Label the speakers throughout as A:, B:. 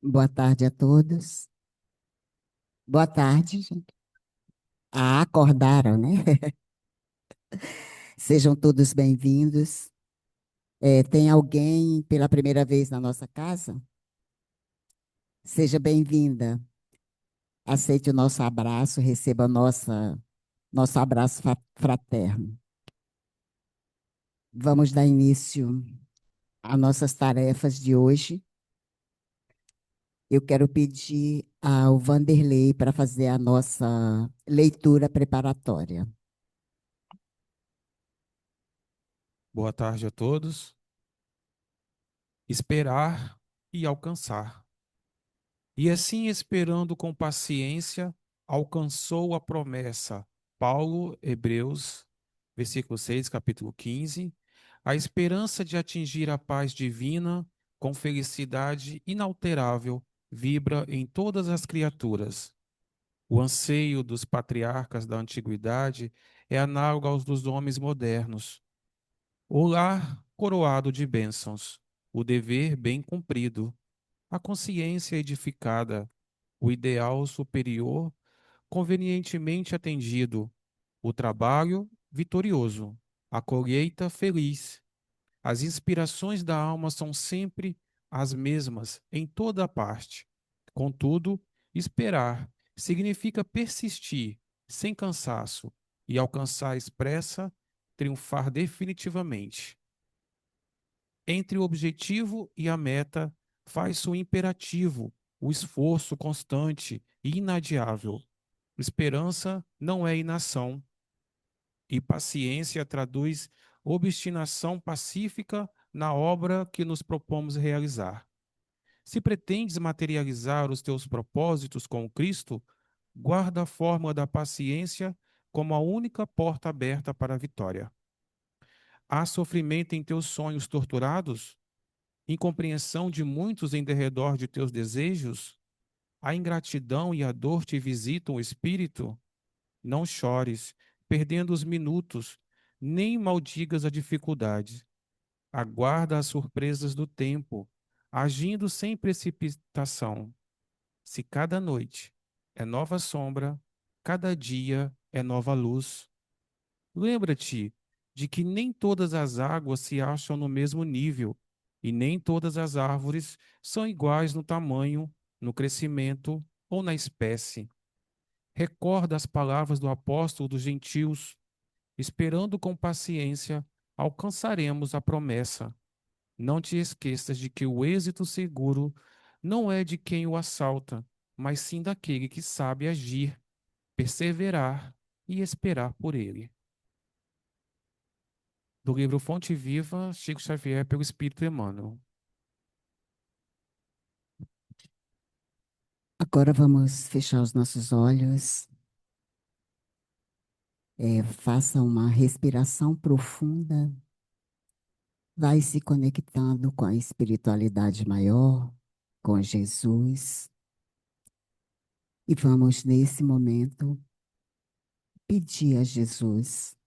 A: Boa tarde a todos. Boa tarde, gente. Ah, acordaram, né? Sejam todos bem-vindos. Tem alguém pela primeira vez na nossa casa? Seja bem-vinda. Aceite o nosso abraço, receba nosso abraço fraterno. Vamos dar início às nossas tarefas de hoje. Eu quero pedir ao Vanderlei para fazer a nossa leitura preparatória.
B: Boa tarde a todos. Esperar e alcançar. E assim, esperando com paciência, alcançou a promessa. Paulo, Hebreus, versículo 6, capítulo 15. A esperança de atingir a paz divina com felicidade inalterável vibra em todas as criaturas. O anseio dos patriarcas da antiguidade é análogo aos dos homens modernos. O lar coroado de bênçãos, o dever bem cumprido, a consciência edificada, o ideal superior convenientemente atendido, o trabalho vitorioso, a colheita feliz. As inspirações da alma são sempre as mesmas em toda a parte. Contudo, esperar significa persistir sem cansaço e alcançar expressa, triunfar definitivamente. Entre o objetivo e a meta, faz-se o imperativo, o esforço constante e inadiável. Esperança não é inação, e paciência traduz obstinação pacífica na obra que nos propomos realizar. Se pretendes materializar os teus propósitos com Cristo, guarda a fórmula da paciência como a única porta aberta para a vitória. Há sofrimento em teus sonhos torturados? Incompreensão de muitos em derredor de teus desejos? A ingratidão e a dor te visitam o espírito? Não chores, perdendo os minutos, nem maldigas a dificuldade. Aguarda as surpresas do tempo, agindo sem precipitação. Se cada noite é nova sombra, cada dia é nova luz. Lembra-te de que nem todas as águas se acham no mesmo nível, e nem todas as árvores são iguais no tamanho, no crescimento ou na espécie. Recorda as palavras do apóstolo dos gentios: esperando com paciência, alcançaremos a promessa. Não te esqueças de que o êxito seguro não é de quem o assalta, mas sim daquele que sabe agir, perseverar e esperar por ele. Do livro Fonte Viva, Chico Xavier, pelo Espírito Emmanuel.
A: Agora vamos fechar os nossos olhos. Faça uma respiração profunda, vai se conectando com a espiritualidade maior, com Jesus, e vamos, nesse momento, pedir a Jesus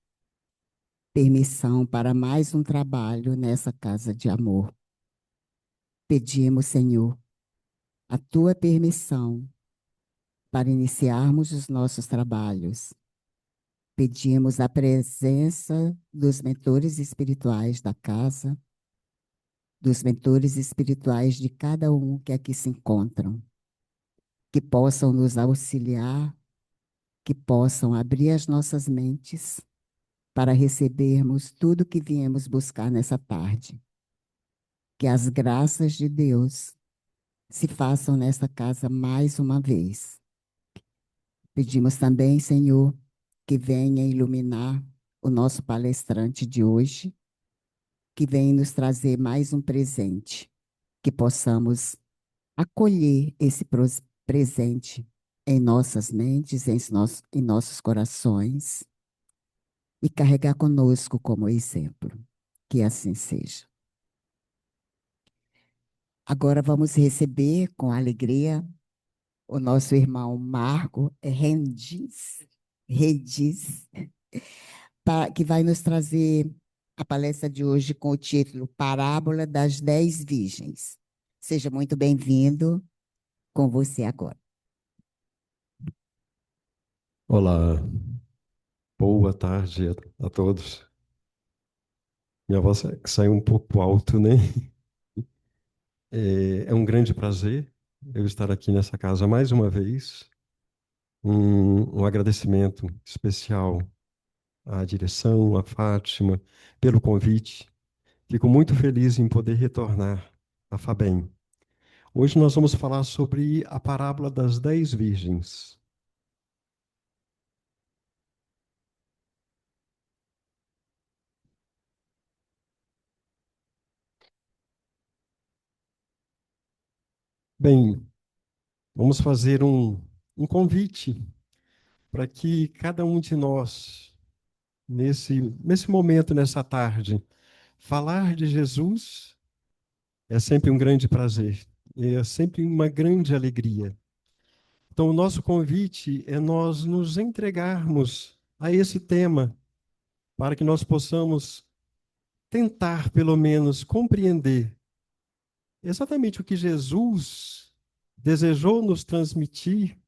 A: permissão para mais um trabalho nessa casa de amor. Pedimos, Senhor, a tua permissão para iniciarmos os nossos trabalhos. Pedimos a presença dos mentores espirituais da casa, dos mentores espirituais de cada um que aqui se encontram, que possam nos auxiliar, que possam abrir as nossas mentes para recebermos tudo que viemos buscar nessa tarde. Que as graças de Deus se façam nesta casa mais uma vez. Pedimos também, Senhor, que venha iluminar o nosso palestrante de hoje, que venha nos trazer mais um presente, que possamos acolher esse presente em nossas mentes, em nossos corações e carregar conosco como exemplo. Que assim seja. Agora vamos receber com alegria o nosso irmão Marco Rendiz, que vai nos trazer a palestra de hoje com o título Parábola das 10 Virgens. Seja muito bem-vindo. Com você agora.
C: Olá, boa tarde a todos. Minha voz saiu um pouco alto, né? É um grande prazer eu estar aqui nessa casa mais uma vez. Um agradecimento especial à direção, à Fátima, pelo convite. Fico muito feliz em poder retornar à FABEM. Hoje nós vamos falar sobre a parábola das 10 virgens. Bem, vamos fazer um convite para que cada um de nós nesse momento, nessa tarde. Falar de Jesus é sempre um grande prazer, é sempre uma grande alegria. Então, o nosso convite é nós nos entregarmos a esse tema, para que nós possamos tentar, pelo menos, compreender exatamente o que Jesus desejou nos transmitir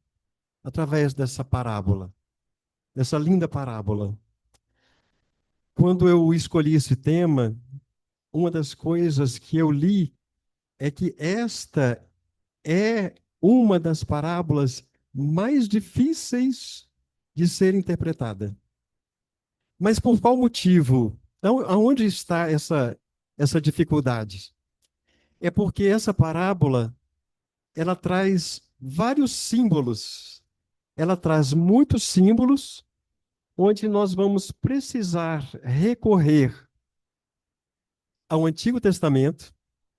C: através dessa parábola, dessa linda parábola. Quando eu escolhi esse tema, uma das coisas que eu li é que esta é uma das parábolas mais difíceis de ser interpretada. Mas por qual motivo? Aonde está essa dificuldade? É porque essa parábola, ela traz vários símbolos. Ela traz muitos símbolos onde nós vamos precisar recorrer ao Antigo Testamento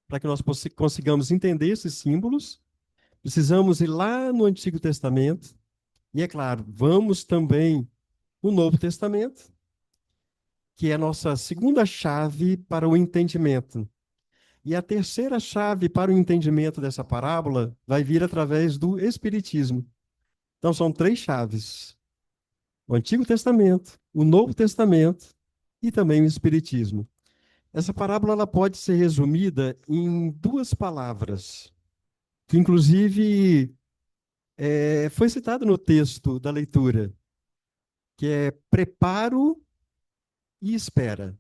C: para que nós consigamos entender esses símbolos. Precisamos ir lá no Antigo Testamento, e é claro, vamos também no Novo Testamento, que é a nossa segunda chave para o entendimento. E a terceira chave para o entendimento dessa parábola vai vir através do Espiritismo. Então são três chaves: o Antigo Testamento, o Novo Testamento e também o Espiritismo. Essa parábola ela pode ser resumida em duas palavras, que inclusive foi citado no texto da leitura, que é preparo e espera.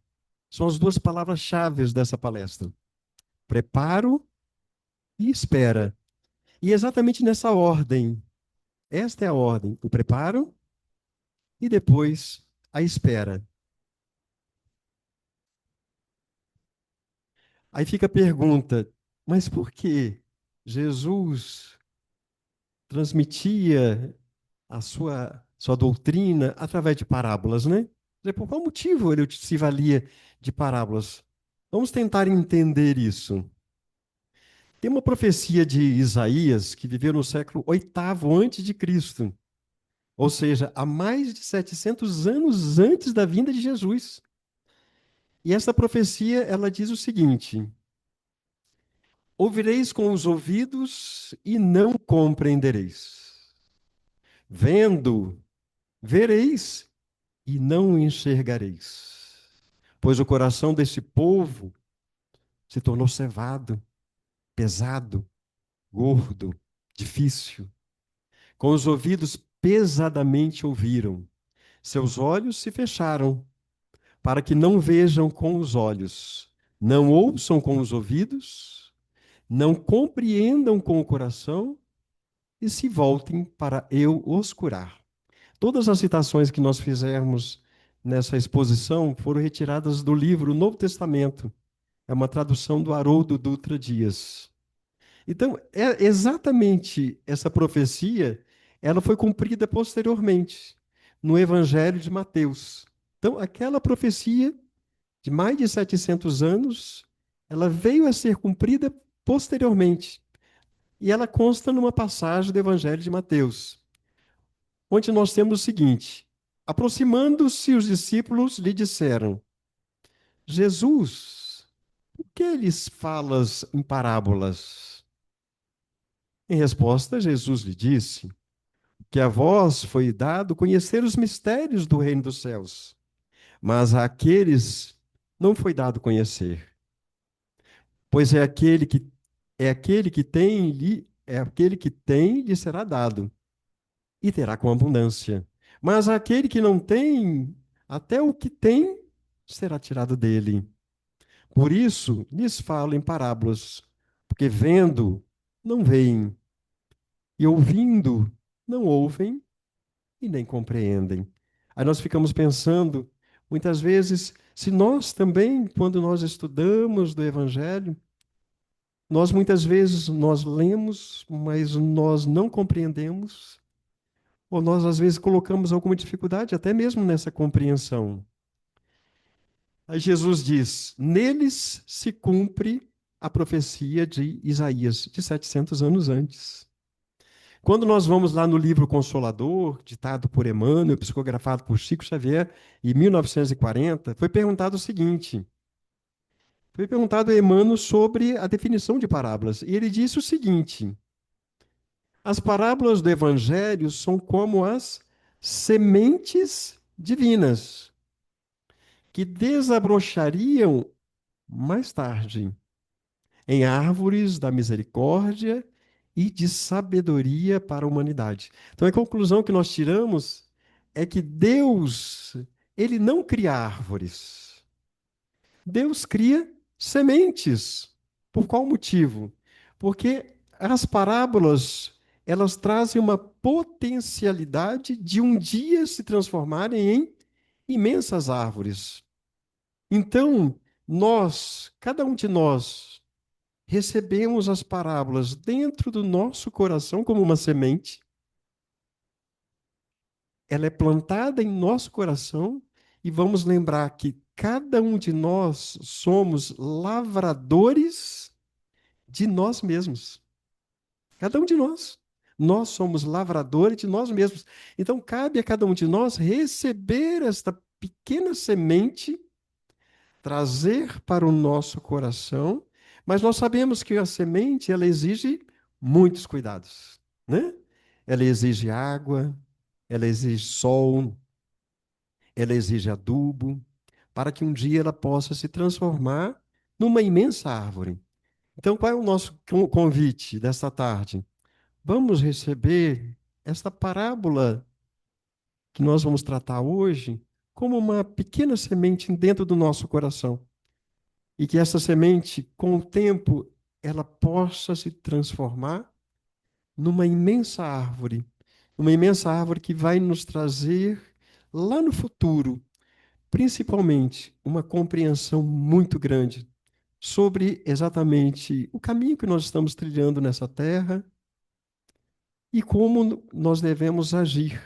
C: São as duas palavras-chave dessa palestra. Preparo e espera. E exatamente nessa ordem. Esta é a ordem: o preparo e depois a espera. Aí fica a pergunta: mas por que Jesus transmitia a sua doutrina através de parábolas, né? Por qual motivo ele se valia de parábolas? Vamos tentar entender isso. Tem uma profecia de Isaías que viveu no século oitavo antes de Cristo, ou seja, há mais de 700 anos antes da vinda de Jesus. E essa profecia, ela diz o seguinte: ouvireis com os ouvidos e não compreendereis. Vendo, vereis e não enxergareis. Pois o coração desse povo se tornou cevado, pesado, gordo, difícil. Com os ouvidos pesadamente ouviram, seus olhos se fecharam, para que não vejam com os olhos, não ouçam com os ouvidos, não compreendam com o coração e se voltem para eu os curar. Todas as citações que nós fizermos nessa exposição foram retiradas do livro Novo Testamento. É uma tradução do Haroldo Dutra Dias. Então, é exatamente essa profecia, ela foi cumprida posteriormente no Evangelho de Mateus. Então, aquela profecia de mais de 700 anos, ela veio a ser cumprida posteriormente. E ela consta numa passagem do Evangelho de Mateus, onde nós temos o seguinte: aproximando-se os discípulos lhe disseram: Jesus, por que lhes falas em parábolas? Em resposta, Jesus lhe disse que a vós foi dado conhecer os mistérios do reino dos céus, mas àqueles não foi dado conhecer, pois é aquele que tem É aquele que tem, lhe será dado, e terá com abundância. Mas aquele que não tem, até o que tem será tirado dele. Por isso, lhes falo em parábolas, porque vendo, não veem, e ouvindo, não ouvem e nem compreendem. Aí nós ficamos pensando, muitas vezes, se nós também, quando nós estudamos do Evangelho, nós muitas vezes nós lemos, mas nós não compreendemos, ou nós às vezes colocamos alguma dificuldade até mesmo nessa compreensão. Aí Jesus diz: neles se cumpre a profecia de Isaías, de 700 anos antes. Quando nós vamos lá no livro Consolador, ditado por Emmanuel, psicografado por Chico Xavier, em 1940, foi perguntado o seguinte: foi perguntado a Emmanuel sobre a definição de parábolas, e ele disse o seguinte: as parábolas do Evangelho são como as sementes divinas, que desabrochariam mais tarde em árvores da misericórdia e de sabedoria para a humanidade. Então, a conclusão que nós tiramos é que Deus, ele não cria árvores. Deus cria sementes. Por qual motivo? Porque as parábolas, elas trazem uma potencialidade de um dia se transformarem em imensas árvores. Então, nós, cada um de nós, recebemos as parábolas dentro do nosso coração como uma semente. Ela é plantada em nosso coração e vamos lembrar que cada um de nós somos lavradores de nós mesmos. Cada um de nós. Nós somos lavradores de nós mesmos. Então, cabe a cada um de nós receber esta pequena semente, trazer para o nosso coração, mas nós sabemos que a semente, ela exige muitos cuidados, né? Ela exige água, ela exige sol, ela exige adubo, para que um dia ela possa se transformar numa imensa árvore. Então, qual é o nosso convite desta tarde? Vamos receber esta parábola que nós vamos tratar hoje como uma pequena semente dentro do nosso coração. E que essa semente, com o tempo, ela possa se transformar numa imensa árvore que vai nos trazer lá no futuro, principalmente, uma compreensão muito grande sobre exatamente o caminho que nós estamos trilhando nessa terra e como nós devemos agir.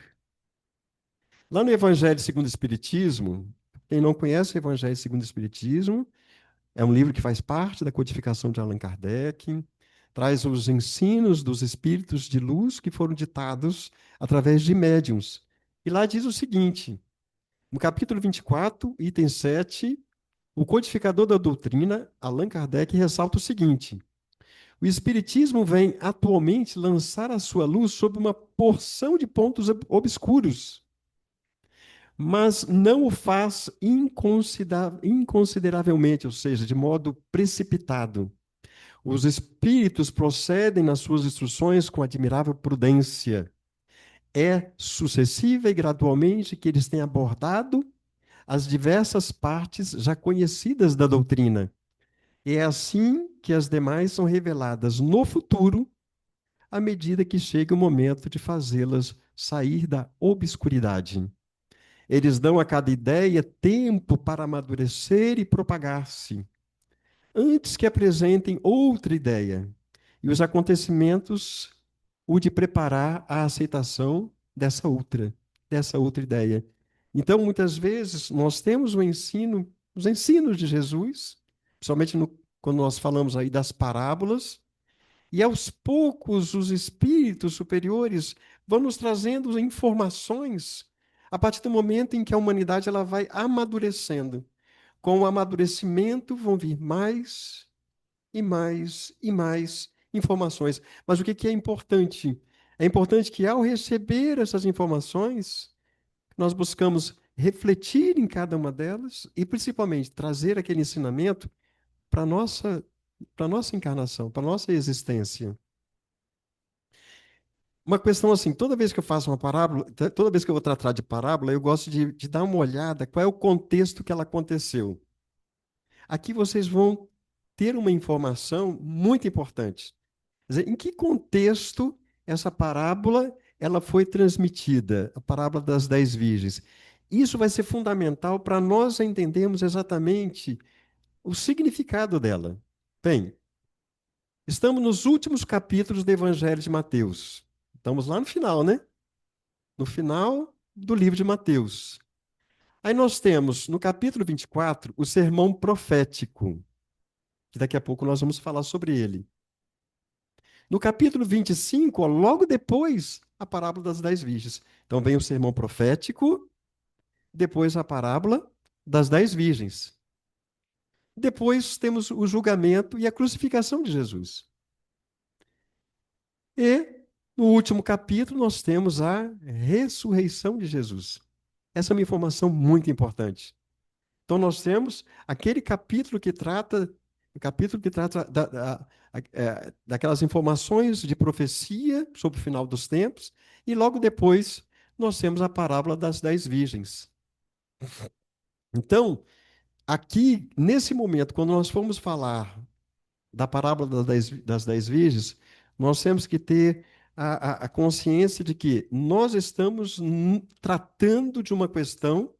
C: Lá no Evangelho segundo o Espiritismo, quem não conhece o Evangelho segundo o Espiritismo, é um livro que faz parte da codificação de Allan Kardec, traz os ensinos dos espíritos de luz que foram ditados através de médiuns. E lá diz o seguinte, no capítulo 24, item 7, o codificador da doutrina, Allan Kardec, ressalta o seguinte: o Espiritismo vem atualmente lançar a sua luz sobre uma porção de pontos obscuros, mas não o faz inconsideravelmente, ou seja, de modo precipitado. Os espíritos procedem nas suas instruções com admirável prudência. É sucessiva e gradualmente que eles têm abordado as diversas partes já conhecidas da doutrina. E é assim que as demais são reveladas no futuro, à medida que chega o momento de fazê-las sair da obscuridade. Eles dão a cada ideia tempo para amadurecer e propagar-se, antes que apresentem outra ideia. E os acontecimentos o de preparar a aceitação dessa outra ideia. Então, muitas vezes, nós temos o ensino, os ensinos de Jesus, principalmente quando nós falamos aí das parábolas, e aos poucos os espíritos superiores vão nos trazendo informações a partir do momento em que a humanidade ela vai amadurecendo. Com o amadurecimento vão vir mais e mais e mais informações. Mas o que é importante? É importante que, ao receber essas informações, nós buscamos refletir em cada uma delas e, principalmente, trazer aquele ensinamento para a nossa encarnação, para a nossa existência. uma questão assim, toda vez que eu faço uma parábola, toda vez que eu vou tratar de parábola, eu gosto de dar uma olhada qual é o contexto que ela aconteceu. Aqui vocês vão ter uma informação muito importante. Quer dizer, em que contexto essa parábola ela foi transmitida, a parábola das 10 virgens? Isso vai ser fundamental para nós entendermos exatamente o significado dela. Bem, estamos nos últimos capítulos do Evangelho de Mateus. Estamos lá no final, né? No final do livro de Mateus. Aí nós temos, no capítulo 24, o sermão profético, que daqui a pouco nós vamos falar sobre ele. No capítulo 25, ó, logo depois, a parábola das 10 virgens. Então vem o sermão profético, depois a parábola das 10 virgens. Depois temos o julgamento e a crucificação de Jesus. E no último capítulo nós temos a ressurreição de Jesus. Essa é uma informação muito importante. Então nós temos aquele capítulo que trata, o capítulo que trata daquelas informações de profecia sobre o final dos tempos, e logo depois nós temos a parábola das 10 virgens. Então, aqui, nesse momento, quando nós formos falar da parábola das 10 virgens, nós temos que ter a consciência de que nós estamos tratando de uma questão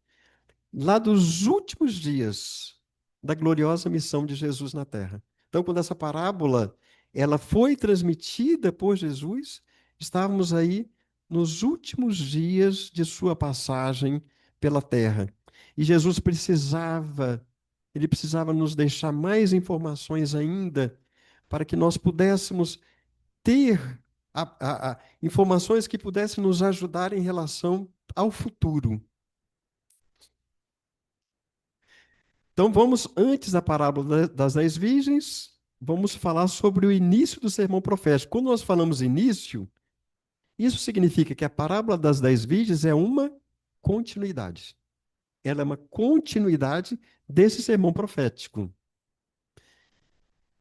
C: lá dos últimos dias da gloriosa missão de Jesus na Terra. Então, quando essa parábola ela foi transmitida por Jesus, estávamos aí nos últimos dias de sua passagem pela Terra. E Jesus ele precisava nos deixar mais informações ainda para que nós pudéssemos ter informações que pudessem nos ajudar em relação ao futuro. Então, vamos, antes da parábola das 10 virgens, vamos falar sobre o início do sermão profético. Quando nós falamos início, isso significa que a parábola das 10 virgens é uma continuidade. Ela é uma continuidade desse sermão profético.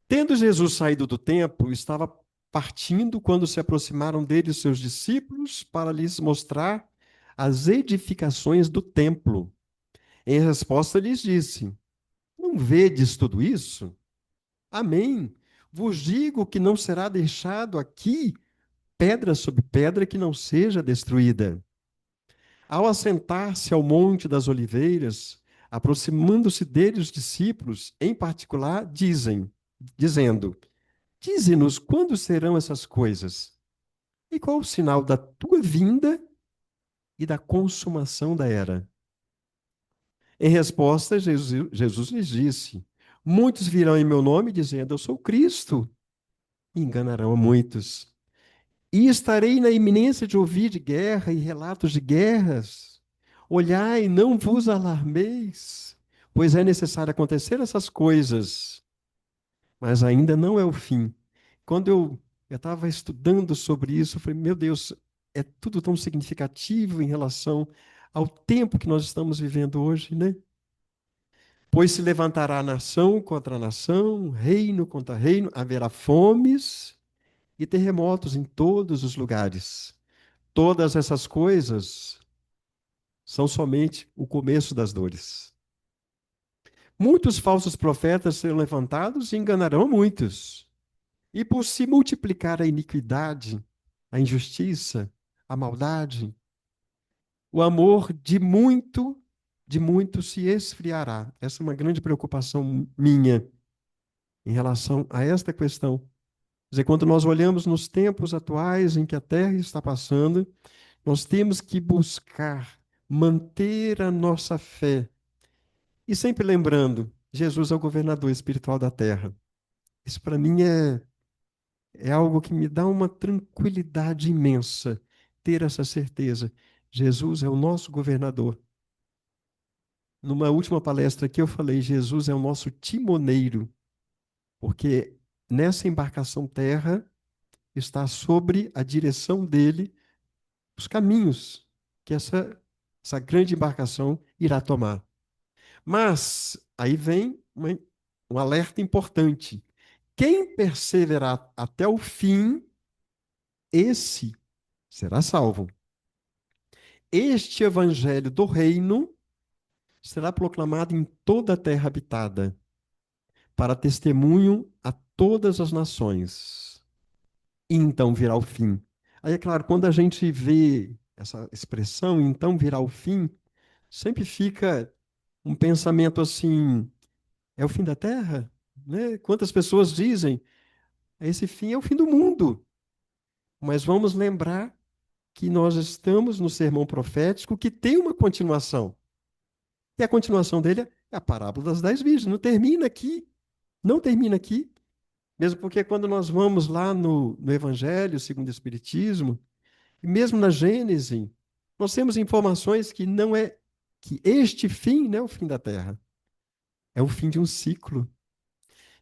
C: Tendo Jesus saído do templo, estava partindo quando se aproximaram dele os seus discípulos para lhes mostrar as edificações do templo. Em resposta, lhes disse: Não vedes tudo isso? Amém. Vos digo que não será deixado aqui pedra sobre pedra que não seja destruída. Ao assentar-se ao Monte das Oliveiras, aproximando-se dele os discípulos, em particular, dizendo: Dize-nos quando serão essas coisas? E qual o sinal da tua vinda e da consumação da era? Em resposta, Jesus lhes disse: Muitos virão em meu nome dizendo: Eu sou Cristo, e enganarão a muitos. E estarei na iminência de ouvir de guerra e relatos de guerras. Olhai, não vos alarmeis, pois é necessário acontecer essas coisas, mas ainda não é o fim. Quando eu estava estudando sobre isso, eu falei, meu Deus, é tudo tão significativo em relação ao tempo que nós estamos vivendo hoje, né? Pois se levantará nação contra nação, reino contra reino, haverá fomes e terremotos em todos os lugares. Todas essas coisas são somente o começo das dores. Muitos falsos profetas serão levantados e enganarão muitos. E por se multiplicar a iniquidade, a injustiça, a maldade, o amor de muito se esfriará. Essa é uma grande preocupação minha em relação a esta questão. Quer dizer, quando nós olhamos nos tempos atuais em que a Terra está passando, nós temos que buscar manter a nossa fé. E sempre lembrando, Jesus é o governador espiritual da Terra. Isso para mim é algo que me dá uma tranquilidade imensa, ter essa certeza. Jesus é o nosso governador. Numa última palestra aqui eu falei, Jesus é o nosso timoneiro, porque nessa embarcação terra está sobre a direção dele os caminhos que essa grande embarcação irá tomar. Mas aí vem um alerta importante. Quem perseverar até o fim, esse será salvo. Este evangelho do reino será proclamado em toda a terra habitada, para testemunho a todas as nações. E então virá o fim. Aí, é claro, quando a gente vê essa expressão, então virá o fim, sempre fica um pensamento assim: é o fim da terra? Né? Quantas pessoas dizem, esse fim é o fim do mundo. Mas vamos lembrar que nós estamos no sermão profético que tem uma continuação. E a continuação dele é a parábola das 10 virgens. Não termina aqui. Não termina aqui. Mesmo porque quando nós vamos lá no Evangelho segundo o Espiritismo, e mesmo na Gênese, nós temos informações que não é que este fim não é o fim da Terra, é o fim de um ciclo.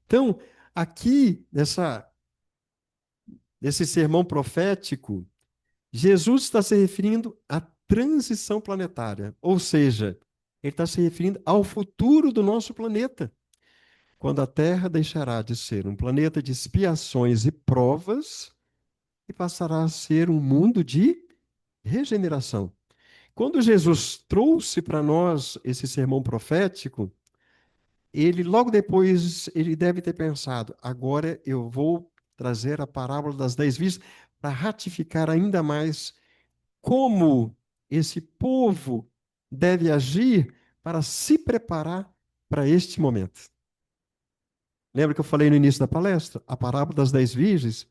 C: Então, aqui nesse sermão profético, Jesus está se referindo à transição planetária, ou seja, ele está se referindo ao futuro do nosso planeta, quando a Terra deixará de ser um planeta de expiações e provas e passará a ser um mundo de regeneração. Quando Jesus trouxe para nós esse sermão profético, ele logo depois ele deve ter pensado: agora eu vou trazer a parábola das 10 virgens para ratificar ainda mais como esse povo deve agir para se preparar para este momento. Lembra que eu falei no início da palestra? A parábola das 10 virgens,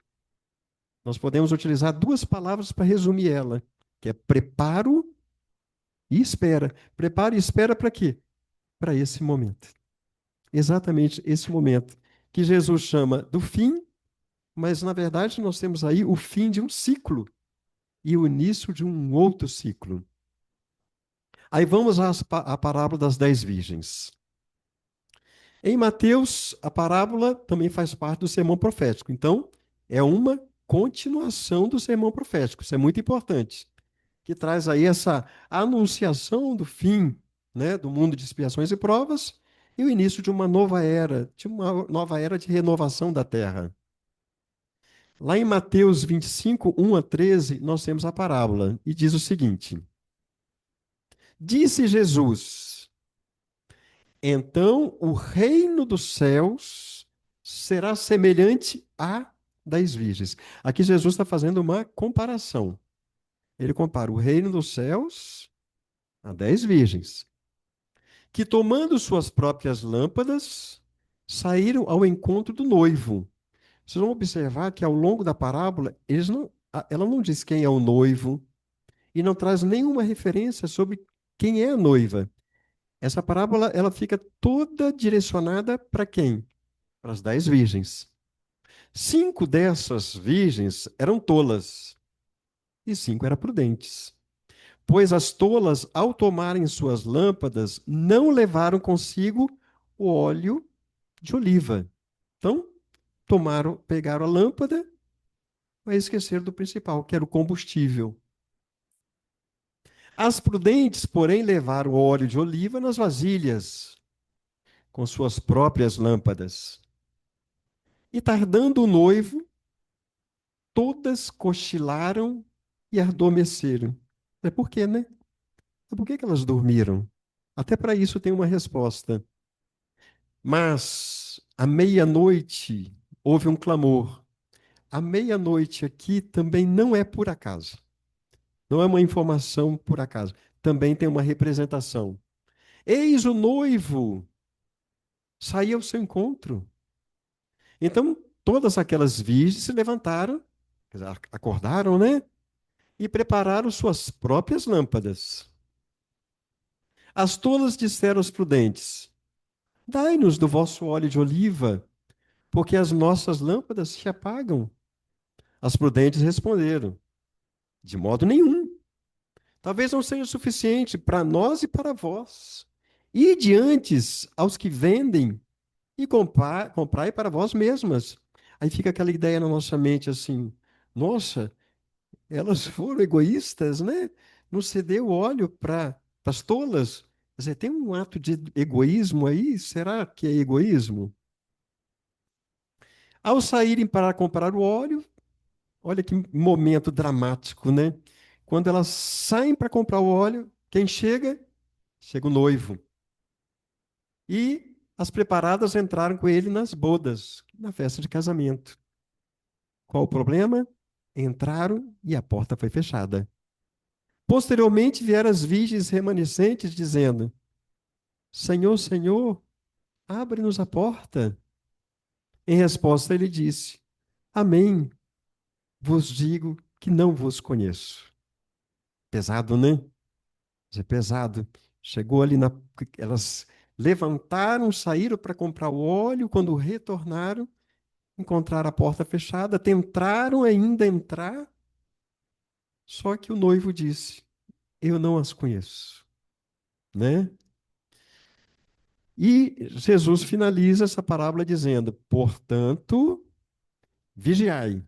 C: nós podemos utilizar duas palavras para resumir ela, que é preparo e espera. Preparo e espera para quê? Para esse momento. Exatamente esse momento que Jesus chama do fim, mas na verdade nós temos aí o fim de um ciclo e o início de um outro ciclo. Aí vamos à parábola das 10 virgens. Em Mateus, a parábola também faz parte do sermão profético. Então, é uma continuação do sermão profético. Isso é muito importante. Que traz aí essa anunciação do fim, né, do mundo de expiações e provas e o início de uma nova era de renovação da terra. Lá em Mateus 25, 1 a 13, nós temos a parábola e diz o seguinte: Disse Jesus: Então o reino dos céus será semelhante a 10 virgens. Aqui Jesus está fazendo uma comparação. Ele compara o reino dos céus a 10 virgens, que tomando suas próprias lâmpadas, saíram ao encontro do noivo. Vocês vão observar que ao longo da parábola, ela não diz quem é o noivo e não traz nenhuma referência sobre quem é a noiva. Essa parábola ela fica toda direcionada para quem? Para as 10 virgens. 5 dessas virgens eram tolas e 5 eram prudentes. Pois as tolas, ao tomarem suas lâmpadas, não levaram consigo o óleo de oliva. Então, pegaram a lâmpada, mas esqueceram do principal, que era o combustível. As prudentes, porém, levaram o óleo de oliva nas vasilhas, com suas próprias lâmpadas. E tardando o noivo, todas cochilaram e adormeceram. É por quê, né? É por que que elas dormiram? Até para isso tem uma resposta. Mas, à meia-noite, houve um clamor. A meia-noite aqui também não é por acaso. Não é uma informação por acaso. Também tem uma representação. Eis o noivo, saía ao seu encontro. Então, todas aquelas virgens se levantaram, quer dizer, acordaram, né? E prepararam suas próprias lâmpadas. As tolas disseram aos prudentes: Dai-nos do vosso óleo de oliva, porque as nossas lâmpadas se apagam. As prudentes responderam: De modo nenhum. Talvez não seja suficiente para nós e para vós. Ide antes aos que vendem e comprai para vós mesmas. Aí fica aquela ideia na nossa mente assim: nossa, elas foram egoístas, né? Não cedeu óleo para as tolas. Quer dizer, tem um ato de egoísmo aí? Será que é egoísmo? Ao saírem para comprar o óleo, Olha que momento dramático, né? Quando elas saem para comprar o óleo, quem chega? Chega o noivo. E as preparadas entraram com ele nas bodas, na festa de casamento. Qual o problema? Entraram e a porta foi fechada. Posteriormente vieram as virgens remanescentes dizendo: Senhor, Senhor, abre-nos a porta. Em resposta, ele disse: Amém, vos digo que não vos conheço. Pesado, né? É pesado. Chegou ali na. Elas levantaram, saíram para comprar o óleo. Quando retornaram, encontraram a porta fechada, tentaram ainda entrar, só que o noivo disse: Eu não as conheço, né? E Jesus finaliza essa parábola dizendo: Portanto, vigiai,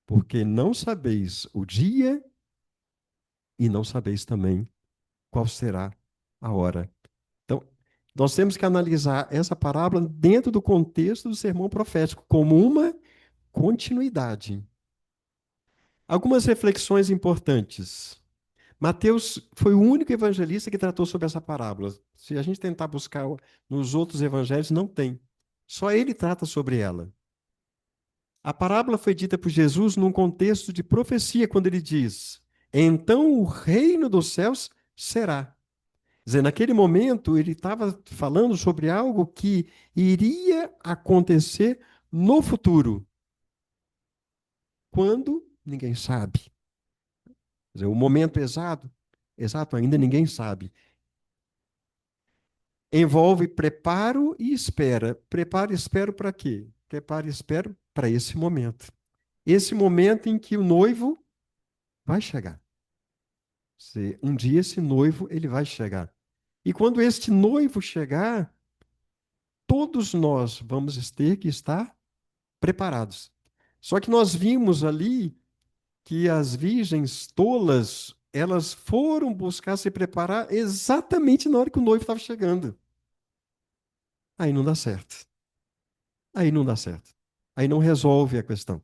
C: porque não sabeis o dia e não sabeis também qual será a hora. Então, nós temos que analisar essa parábola dentro do contexto do sermão profético, como uma continuidade. Algumas reflexões importantes. Mateus foi o único evangelista que tratou sobre essa parábola. Se a gente tentar buscar nos outros evangelhos, não tem. Só ele trata sobre ela. A parábola foi dita por Jesus num contexto de profecia, quando ele diz: Então o reino dos céus será. Quer dizer, naquele momento, ele estava falando sobre algo que iria acontecer no futuro. Quando? Ninguém sabe. Quer dizer, o momento exato ainda ninguém sabe. Envolve preparo e espera. Preparo e espero para quê? Preparo e espero para esse momento. Esse momento em que o noivo vai chegar. Um dia esse noivo ele vai chegar. E quando este noivo chegar, todos nós vamos ter que estar preparados. Só que nós vimos ali que as virgens tolas, elas foram buscar se preparar exatamente na hora que o noivo estava chegando. Aí não dá certo. Aí não dá certo. Aí não resolve a questão.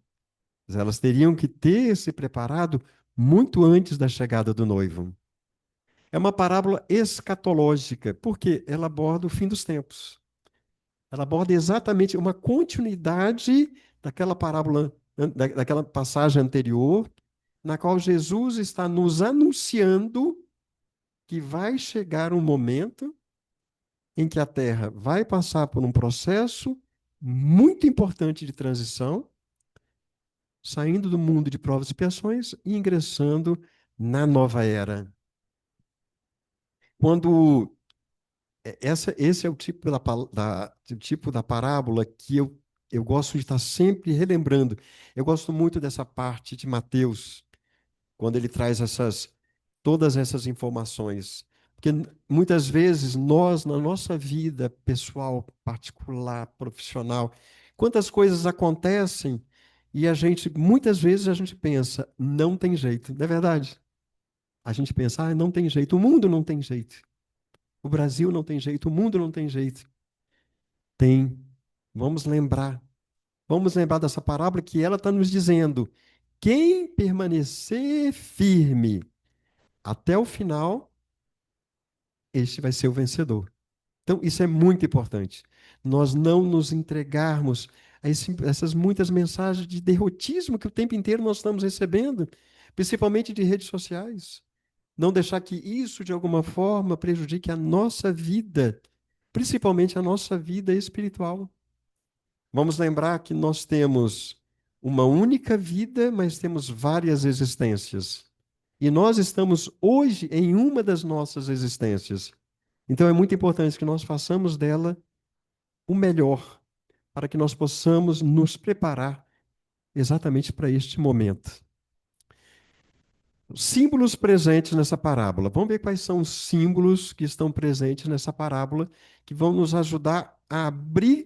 C: Elas teriam que ter se preparado muito antes da chegada do noivo. É uma parábola escatológica, porque ela aborda o fim dos tempos. Ela aborda exatamente uma continuidade daquela parábola, daquela passagem anterior, na qual Jesus está nos anunciando que vai chegar um momento em que a Terra vai passar por um processo muito importante de transição, saindo do mundo de provas e expiações e ingressando na nova era. Quando esse é o tipo o tipo da parábola que eu gosto de estar sempre relembrando. Eu gosto muito dessa parte de Mateus, quando ele traz todas essas informações. Porque muitas vezes nós, na nossa vida pessoal, particular, profissional, quantas coisas acontecem e muitas vezes a gente pensa, não tem jeito, não é verdade? A gente pensa, não tem jeito, o mundo não tem jeito. O Brasil não tem jeito, o mundo não tem jeito. Tem. Vamos lembrar. Vamos lembrar dessa parábola que ela está nos dizendo: quem permanecer firme até o final, este vai ser o vencedor. Então, isso é muito importante. Nós não nos entregarmos a essas muitas mensagens de derrotismo que o tempo inteiro nós estamos recebendo, principalmente de redes sociais. Não deixar que isso, de alguma forma, prejudique a nossa vida, principalmente a nossa vida espiritual. Vamos lembrar que nós temos uma única vida, mas temos várias existências. E nós estamos hoje em uma das nossas existências. Então é muito importante que nós façamos dela o melhor, para que nós possamos nos preparar exatamente para este momento. Os símbolos presentes nessa parábola. Vamos ver quais são os símbolos que estão presentes nessa parábola, que vão nos ajudar a abrir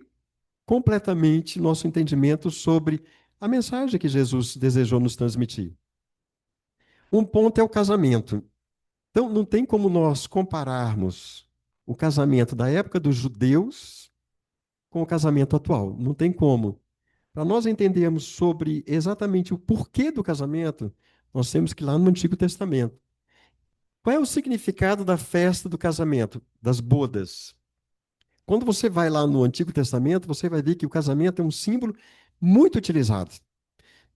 C: completamente nosso entendimento sobre a mensagem que Jesus desejou nos transmitir. Um ponto é o casamento. Então, não tem como nós compararmos o casamento da época dos judeus com o casamento atual. Não tem como. Para nós entendermos sobre exatamente o porquê do casamento, nós temos que ir lá no Antigo Testamento. Qual é o significado da festa do casamento, das bodas? Quando você vai lá no Antigo Testamento, você vai ver que o casamento é um símbolo muito utilizado,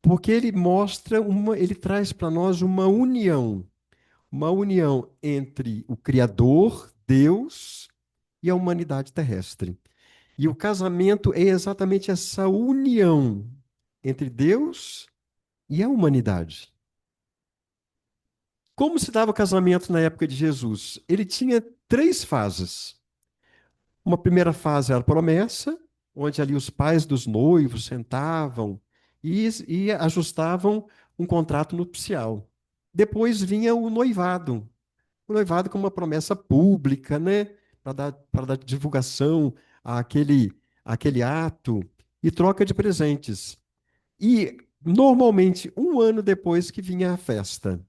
C: porque ele mostra ele traz para nós uma união entre o Criador, Deus, e a humanidade terrestre. E o casamento é exatamente essa união entre Deus e a humanidade. Como se dava o casamento na época de Jesus? Ele tinha três fases. Uma primeira fase era a promessa, onde ali os pais dos noivos sentavam e ajustavam um contrato nupcial. Depois vinha o noivado com uma promessa pública, né, para dar divulgação àquele ato e troca de presentes. E normalmente um ano depois que vinha a festa,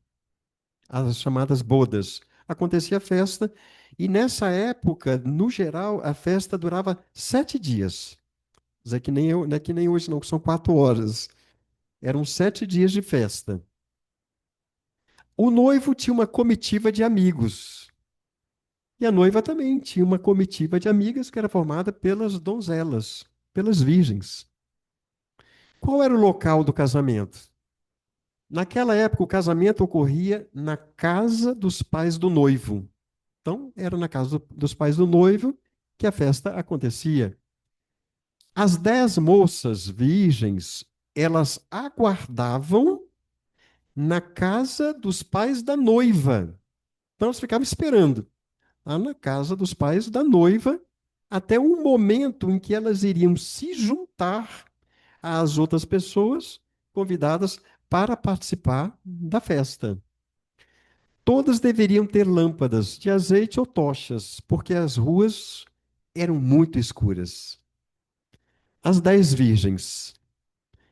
C: as chamadas bodas. Acontecia a festa, e nessa época, no geral, a festa durava 7 dias. Não é que nem, não é que nem hoje, não, que são 4 horas. Eram 7 dias de festa. O noivo tinha uma comitiva de amigos. E a noiva também tinha uma comitiva de amigas que era formada pelas donzelas, pelas virgens. Qual era o local do casamento? Naquela época, o casamento ocorria na casa dos pais do noivo. Então, era na casa dos pais do noivo que a festa acontecia. As 10 moças virgens, elas aguardavam na casa dos pais da noiva. Então, elas ficavam esperando lá na casa dos pais da noiva até um momento em que elas iriam se juntar às outras pessoas convidadas para participar da festa. Todas deveriam ter lâmpadas de azeite ou tochas, porque as ruas eram muito escuras. As 10 virgens.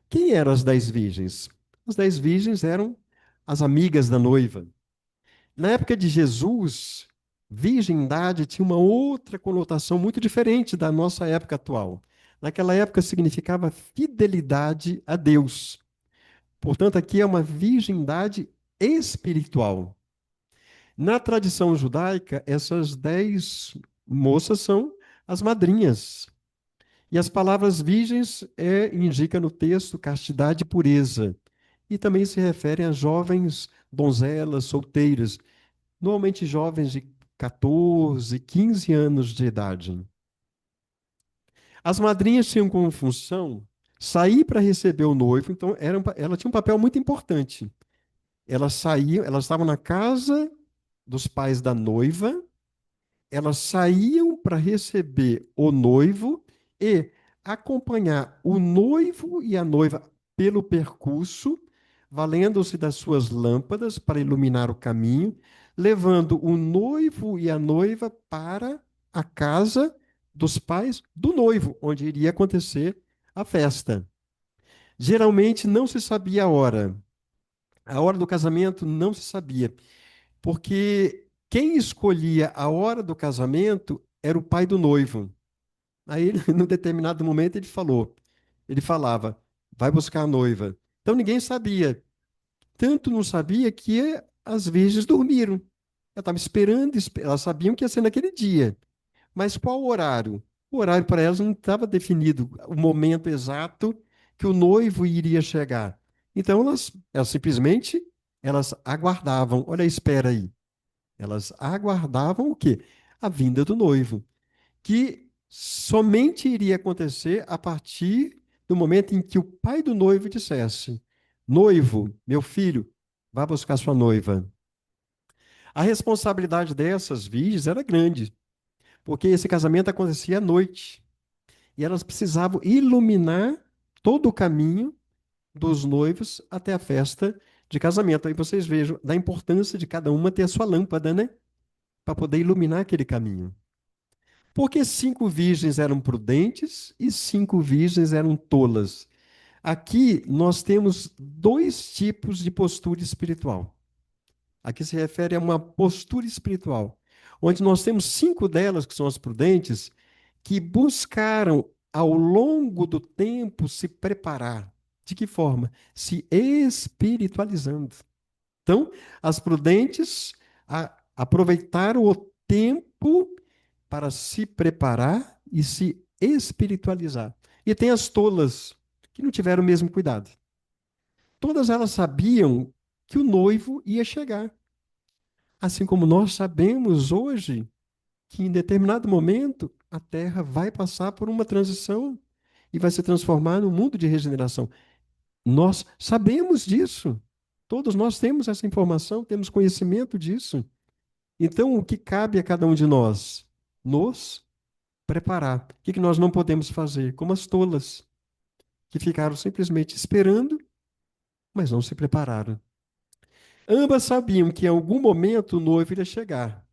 C: Quem eram as 10 virgens? As 10 virgens eram as amigas da noiva. Na época de Jesus, virgindade tinha uma outra conotação muito diferente da nossa época atual. Naquela época significava fidelidade a Deus. Portanto, aqui é uma virgindade espiritual. Na tradição judaica, essas 10 moças são as madrinhas. E as palavras virgens indica no texto castidade e pureza. E também se referem a jovens donzelas, solteiras, normalmente jovens de 14, 15 anos de idade. As madrinhas tinham como função sair para receber o noivo, então ela tinha um papel muito importante. Elas saíam, elas estavam na casa dos pais da noiva, elas saíam para receber o noivo e acompanhar o noivo e a noiva pelo percurso, valendo-se das suas lâmpadas para iluminar o caminho, levando o noivo e a noiva para a casa dos pais do noivo, onde iria acontecer a festa. Geralmente não se sabia a hora. A hora do casamento não se sabia. Porque quem escolhia a hora do casamento era o pai do noivo. Aí, num determinado momento, ele falava, vai buscar a noiva. Então ninguém sabia. Tanto não sabia que as virgens dormiram. Elas estavam esperando, elas sabiam que ia ser naquele dia. Mas qual o horário? O horário para elas não estava definido, o momento exato que o noivo iria chegar. Então elas simplesmente elas aguardavam. Olha a espera aí. Elas aguardavam o quê? A vinda do noivo, que somente iria acontecer a partir do momento em que o pai do noivo dissesse: Noivo, meu filho, vá buscar sua noiva. A responsabilidade dessas virgens era grande, porque esse casamento acontecia à noite e elas precisavam iluminar todo o caminho dos noivos até a festa de casamento. Aí vocês vejam da importância de cada uma ter a sua lâmpada, né? Para poder iluminar aquele caminho. Porque 5 virgens eram prudentes e 5 virgens eram tolas. Aqui nós temos 2 tipos de postura espiritual. Aqui se refere a uma postura espiritual, onde nós temos 5 delas, que são as prudentes, que buscaram ao longo do tempo, se preparar. De que forma? Se espiritualizando. Então, as prudentes aproveitaram o tempo para se preparar e se espiritualizar. E tem as tolas, que não tiveram o mesmo cuidado. Todas elas sabiam que o noivo ia chegar. Assim como nós sabemos hoje que em determinado momento a Terra vai passar por uma transição e vai se transformar num mundo de regeneração. Nós sabemos disso. Todos nós temos essa informação, temos conhecimento disso. Então, o que cabe a cada um de nós? Nos preparar. O que nós não podemos fazer? Como as tolas, que ficaram simplesmente esperando, mas não se prepararam. Ambas sabiam que em algum momento o noivo iria chegar.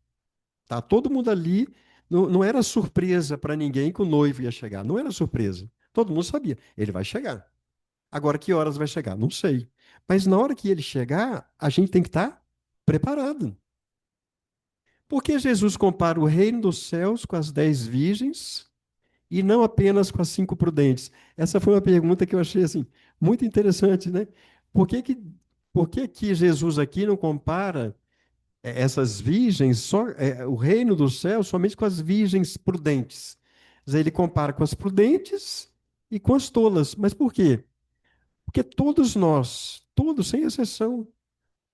C: Tá todo mundo ali, não era surpresa para ninguém que o noivo ia chegar, não era surpresa. Todo mundo sabia, ele vai chegar. Agora, que horas vai chegar? Não sei. Mas na hora que ele chegar, a gente tem que estar preparado. Porque Jesus compara o reino dos céus com as 10 virgens e não apenas com as 5 prudentes? Essa foi uma pergunta que eu achei assim, muito interessante, né? Por que que, por que que Jesus aqui não compara essas virgens, o reino dos céus, somente com as virgens prudentes? Quer dizer, ele compara com as prudentes e com as tolas. Mas por quê? Porque todos nós, todos, sem exceção,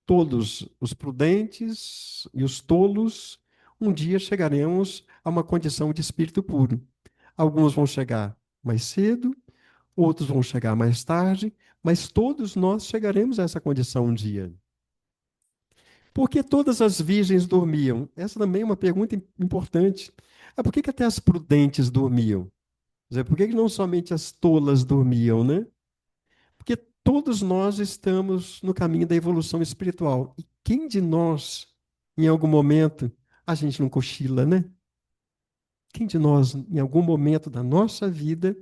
C: todos os prudentes e os tolos, um dia chegaremos a uma condição de espírito puro. Alguns vão chegar mais cedo, outros vão chegar mais tarde, mas todos nós chegaremos a essa condição um dia. Por que todas as virgens dormiam? Essa também é uma pergunta importante. Por que até as prudentes dormiam? Quer dizer, por que não somente as tolas dormiam, né? Porque todos nós estamos no caminho da evolução espiritual. E quem de nós, em algum momento, a gente não cochila, né? Quem de nós, em algum momento da nossa vida,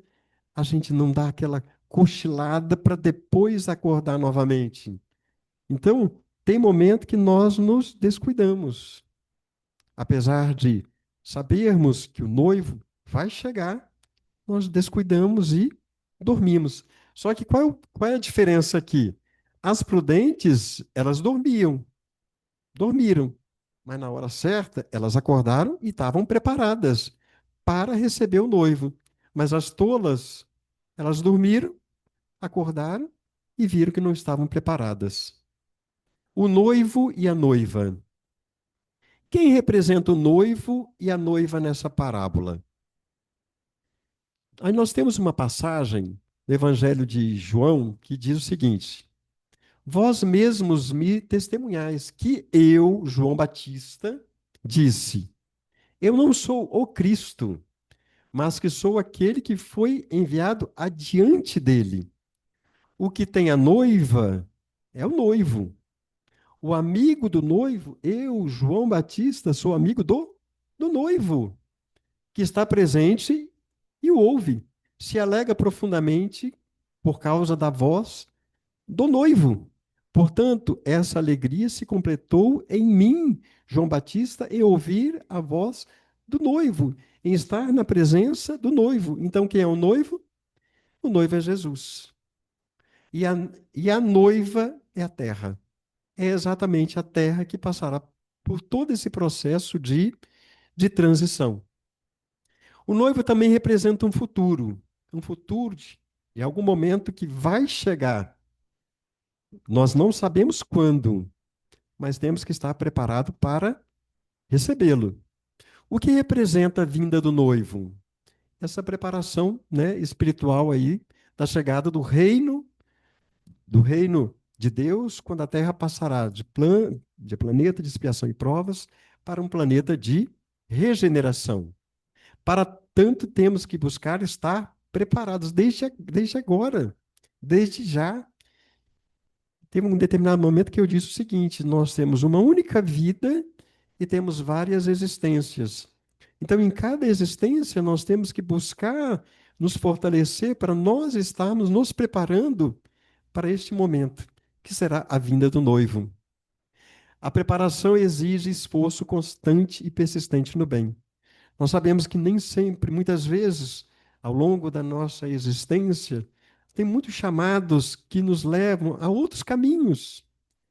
C: a gente não dá aquela cochilada para depois acordar novamente? Então, tem momento que nós nos descuidamos. Apesar de sabermos que o noivo vai chegar, nós descuidamos e dormimos. Só que qual é a diferença aqui? As prudentes, elas dormiram, mas na hora certa, elas acordaram e estavam preparadas para receber o noivo. Mas as tolas, elas dormiram, acordaram e viram que não estavam preparadas. O noivo e a noiva. Quem representa o noivo e a noiva nessa parábola? Aí nós temos uma passagem do Evangelho de João que diz o seguinte: Vós mesmos me testemunhais que eu, João Batista, disse: Eu não sou o Cristo, mas que sou aquele que foi enviado adiante dele. O que tem a noiva é o noivo. O amigo do noivo, eu, João Batista, sou amigo do noivo, que está presente e o ouve. Se alegra profundamente por causa da voz do noivo. Portanto, essa alegria se completou em mim, João Batista, em ouvir a voz do noivo, em estar na presença do noivo. Então, quem é o noivo? O noivo é Jesus. E a, e a noiva é a terra. É exatamente a terra que passará por todo esse processo de transição. O noivo também representa um futuro de algum momento que vai chegar. Nós não sabemos quando, mas temos que estar preparado para recebê-lo. O que representa a vinda do noivo? Essa preparação, né, espiritual aí da chegada do reino de Deus, quando a Terra passará de planeta de expiação e provas para um planeta de regeneração. Para tanto, temos que buscar estar preparados desde agora, desde já. Teve um determinado momento que eu disse o seguinte: nós temos uma única vida e temos várias existências. Então, em cada existência, nós temos que buscar nos fortalecer para nós estarmos nos preparando para este momento, que será a vinda do noivo. A preparação exige esforço constante e persistente no bem. Nós sabemos que nem sempre, muitas vezes, ao longo da nossa existência, tem muitos chamados que nos levam a outros caminhos,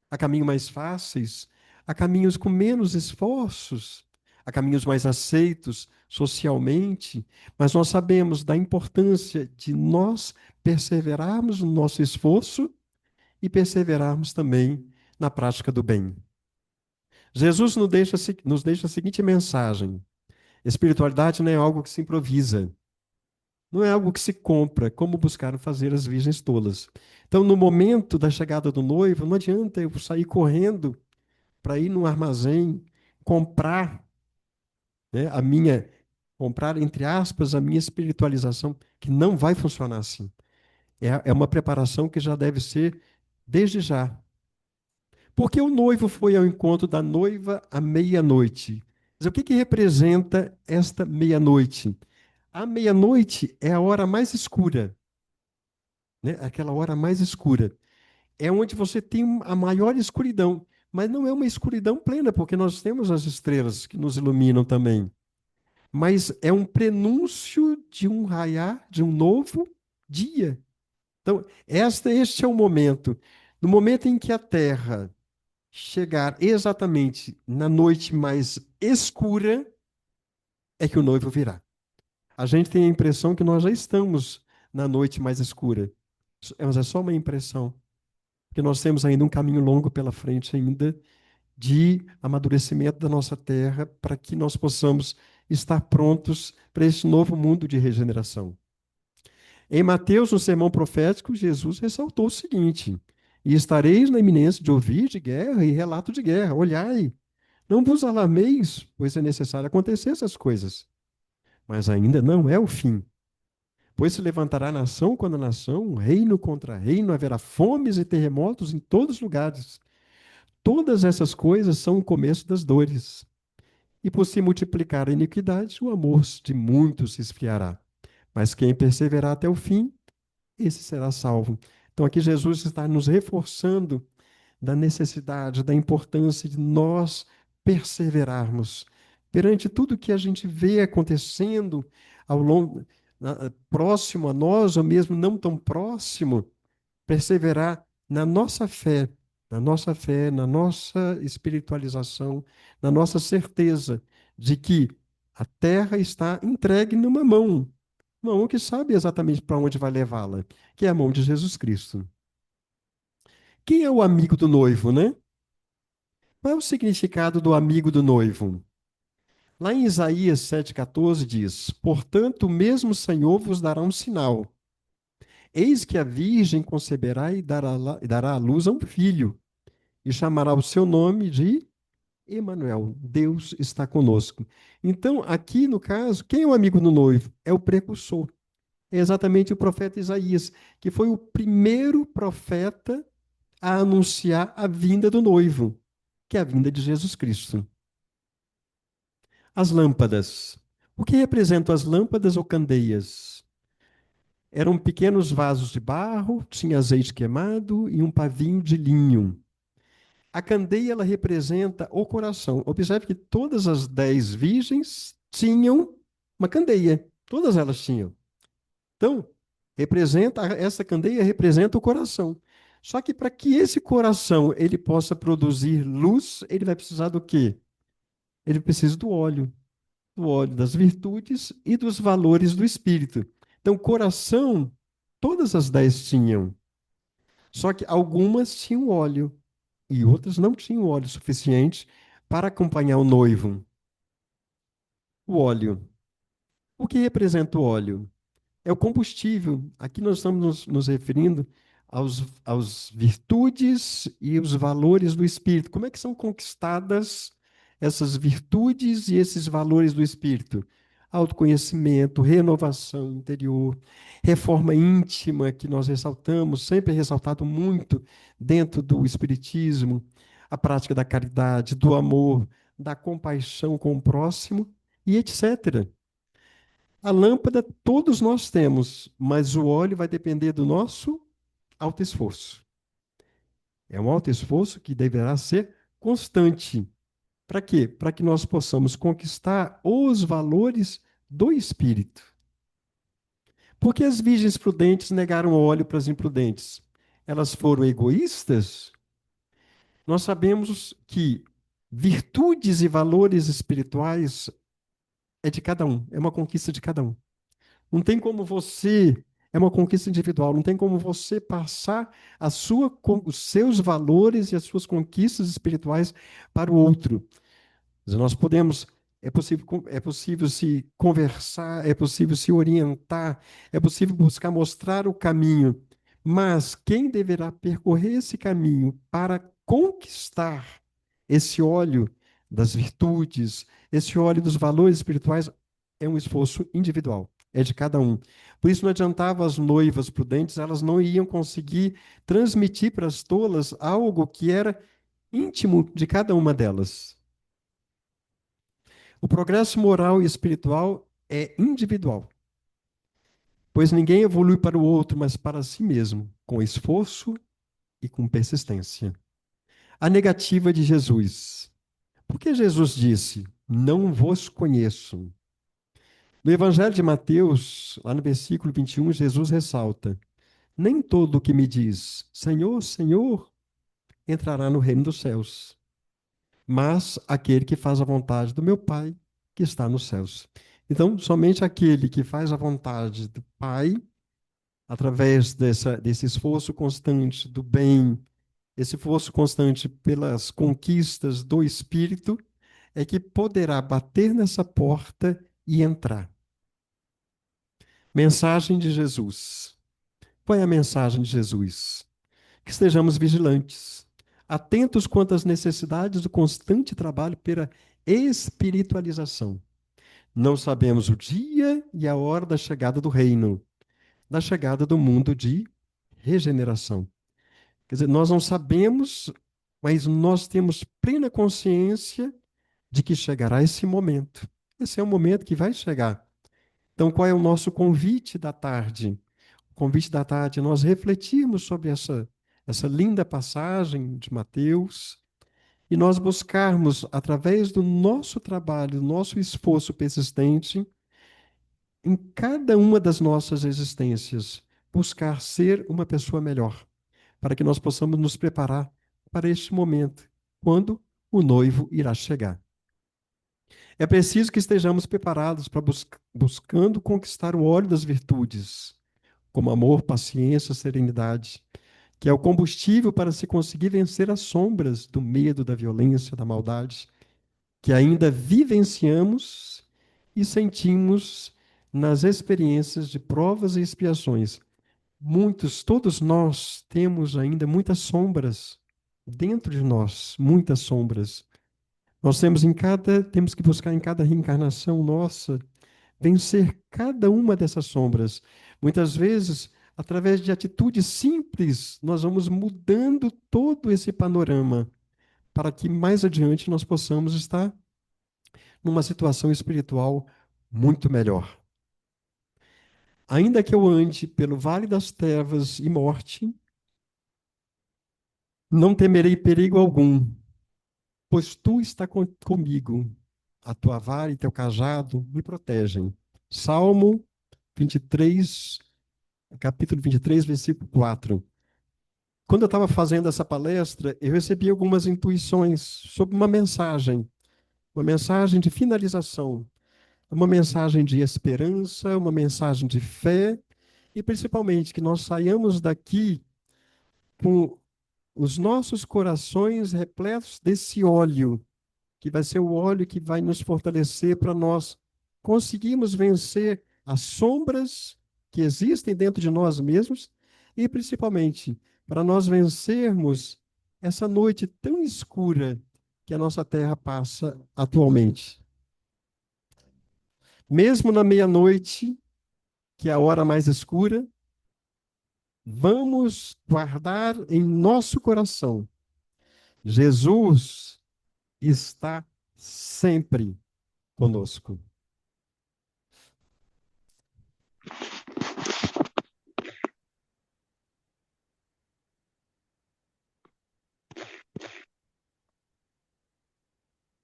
C: a caminhos mais fáceis, a caminhos com menos esforços, a caminhos mais aceitos socialmente, mas nós sabemos da importância de nós perseverarmos no nosso esforço e perseverarmos também na prática do bem. Jesus nos deixa a seguinte mensagem: espiritualidade não é algo que se improvisa, não é algo que se compra, como buscaram fazer as virgens tolas. Então, no momento da chegada do noivo, não adianta eu sair correndo para ir no armazém comprar, né, comprar, entre aspas, a minha espiritualização, que não vai funcionar assim. É uma preparação que já deve ser desde já. Porque o noivo foi ao encontro da noiva à meia-noite. Mas o que que representa esta meia-noite? A meia-noite é a hora mais escura, né? Aquela hora mais escura. É onde você tem a maior escuridão. Mas não é uma escuridão plena, porque nós temos as estrelas que nos iluminam também. Mas é um prenúncio de um raiar, de um novo dia. Então, este é o momento. No momento em que a Terra chegar exatamente na noite mais escura, é que o noivo virá. A gente tem a impressão que nós já estamos na noite mais escura. Mas é só uma impressão, porque nós temos ainda um caminho longo pela frente ainda de amadurecimento da nossa terra para que nós possamos estar prontos para esse novo mundo de regeneração. Em Mateus, no sermão profético, Jesus ressaltou o seguinte: e estareis na iminência de ouvir de guerra e relato de guerra. Olhai, não vos alarmeis, pois é necessário acontecer essas coisas. Mas ainda não é o fim. Pois se levantará nação contra nação, reino contra reino, haverá fomes e terremotos em todos os lugares. Todas essas coisas são o começo das dores. E por se multiplicar a iniquidade, o amor de muitos se esfriará. Mas quem perseverar até o fim, esse será salvo. Então aqui Jesus está nos reforçando da necessidade, da importância de nós perseverarmos perante tudo que a gente vê acontecendo ao longo, próximo a nós, ou mesmo não tão próximo, perseverar na nossa espiritualização, na nossa certeza de que a terra está entregue numa mão, uma mão que sabe exatamente para onde vai levá-la, que é a mão de Jesus Cristo. Quem é o amigo do noivo, né? Qual é o significado do amigo do noivo? Lá em Isaías 7,14 diz: portanto, o mesmo Senhor vos dará um sinal. Eis que a virgem conceberá e dará à luz a um filho, e chamará o seu nome de Emanuel, Deus está conosco. Então, aqui no caso, quem é o amigo do noivo? É o precursor. É exatamente o profeta Isaías, que foi o primeiro profeta a anunciar a vinda do noivo, que é a vinda de Jesus Cristo. As lâmpadas. O que representam as lâmpadas ou candeias? Eram pequenos vasos de barro, tinha azeite queimado e um pavinho de linho. A candeia, ela representa o coração. Observe que todas as 10 virgens tinham uma candeia. Todas elas tinham. Então, essa candeia representa o coração. Só que para que esse coração ele possa produzir luz, ele vai precisar do quê? Ele precisa do óleo das virtudes e dos valores do espírito. Então, coração, todas as 10 tinham. Só que algumas tinham óleo e outras não tinham óleo suficiente para acompanhar o noivo. O óleo. O que representa o óleo? É o combustível. Aqui nós estamos nos referindo aos virtudes e os valores do espírito. Como é que são conquistadas essas virtudes e esses valores do espírito? Autoconhecimento, renovação interior, reforma íntima, que nós ressaltamos, sempre ressaltado muito dentro do espiritismo, a prática da caridade, do amor, da compaixão com o próximo e etc. A lâmpada todos nós temos, mas o óleo vai depender do nosso alto esforço. É um alto esforço que deverá ser constante. Para quê? Para que nós possamos conquistar os valores do espírito. Por que as virgens prudentes negaram óleo para as imprudentes? Elas foram egoístas? Nós sabemos que virtudes e valores espirituais é de cada um, é uma conquista de cada um. Não tem como você, é uma conquista individual, não tem como você passar os seus valores e as suas conquistas espirituais para o outro. Nós podemos, é possível se conversar, é possível se orientar, é possível buscar mostrar o caminho, mas quem deverá percorrer esse caminho para conquistar esse óleo das virtudes, esse óleo dos valores espirituais, é um esforço individual, é de cada um. Por isso não adiantava as noivas prudentes, elas não iam conseguir transmitir para as tolas algo que era íntimo de cada uma delas. O progresso moral e espiritual é individual, pois ninguém evolui para o outro, mas para si mesmo, com esforço e com persistência. A negativa de Jesus. Por que Jesus disse: Não vos conheço? No Evangelho de Mateus, lá no versículo 21, Jesus ressalta: Nem todo o que me diz Senhor, Senhor, entrará no reino dos céus, mas aquele que faz a vontade do meu Pai que está nos céus. Então, somente aquele que faz a vontade do Pai, através desse esforço constante do bem, esse esforço constante pelas conquistas do Espírito, é que poderá bater nessa porta e entrar. Mensagem de Jesus. Qual é a mensagem de Jesus? Que estejamos vigilantes, atentos quanto às necessidades do constante trabalho pela espiritualização. Não sabemos o dia e a hora da chegada do reino, da chegada do mundo de regeneração. Quer dizer, nós não sabemos, mas nós temos plena consciência de que chegará esse momento. Esse é o momento que vai chegar. Então, qual é o nosso convite da tarde? O convite da tarde é nós refletirmos sobre essa linda passagem de Mateus e nós buscarmos, através do nosso trabalho, do nosso esforço persistente, em cada uma das nossas existências, buscar ser uma pessoa melhor, para que nós possamos nos preparar para este momento, quando o noivo irá chegar. É preciso que estejamos preparados para buscando conquistar o óleo das virtudes, como amor, paciência, serenidade, que é o combustível para se conseguir vencer as sombras do medo, da violência, da maldade, que ainda vivenciamos e sentimos nas experiências de provas e expiações. Todos nós temos ainda muitas sombras dentro de nós, muitas sombras. Nós temos que buscar em cada reencarnação nossa vencer cada uma dessas sombras. Muitas vezes, através de atitudes simples, nós vamos mudando todo esse panorama para que mais adiante nós possamos estar numa situação espiritual muito melhor. Ainda que eu ande pelo vale das trevas e morte, não temerei perigo algum, pois tu está comigo. A tua vara e teu cajado me protegem. Salmo 23, capítulo 23, versículo 4. Quando eu estava fazendo essa palestra, eu recebi algumas intuições sobre uma mensagem de finalização, uma mensagem de esperança, uma mensagem de fé, e principalmente que nós saiamos daqui com os nossos corações repletos desse óleo, que vai ser o óleo que vai nos fortalecer para nós conseguirmos vencer as sombras que existem dentro de nós mesmos e, principalmente, para nós vencermos essa noite tão escura que a nossa terra passa atualmente. Mesmo na meia-noite, que é a hora mais escura, vamos guardar em nosso coração: Jesus está sempre conosco.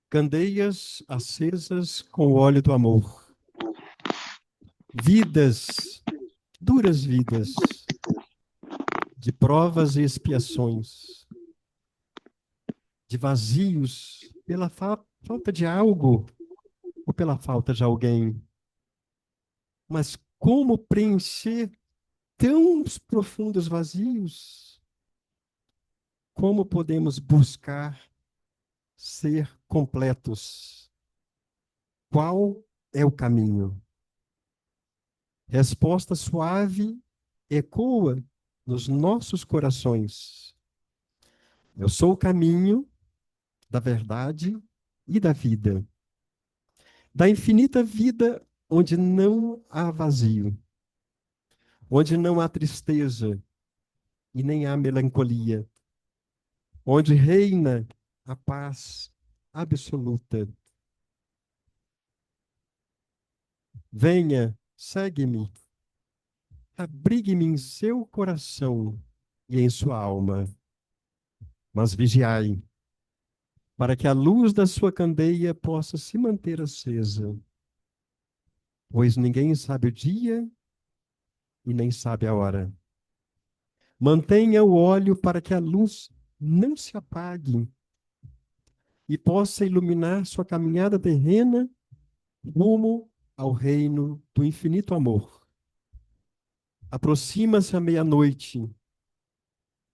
C: Candeias acesas com o óleo do amor. Vidas duras vidas, de provas e expiações, de vazios pela falta de algo ou pela falta de alguém. Mas como preencher tão profundos vazios? Como podemos buscar ser completos? Qual é o caminho? Resposta suave ecoa nos nossos corações. Eu sou o caminho da verdade e da vida. Da infinita vida onde não há vazio, onde não há tristeza e nem há melancolia, onde reina a paz absoluta. Venha, segue-me, abrigue-me em seu coração e em sua alma, mas vigiai, para que a luz da sua candeia possa se manter acesa, pois ninguém sabe o dia e nem sabe a hora. Mantenha o óleo para que a luz não se apague e possa iluminar sua caminhada terrena rumo ao reino do infinito amor. Aproxima-se a meia-noite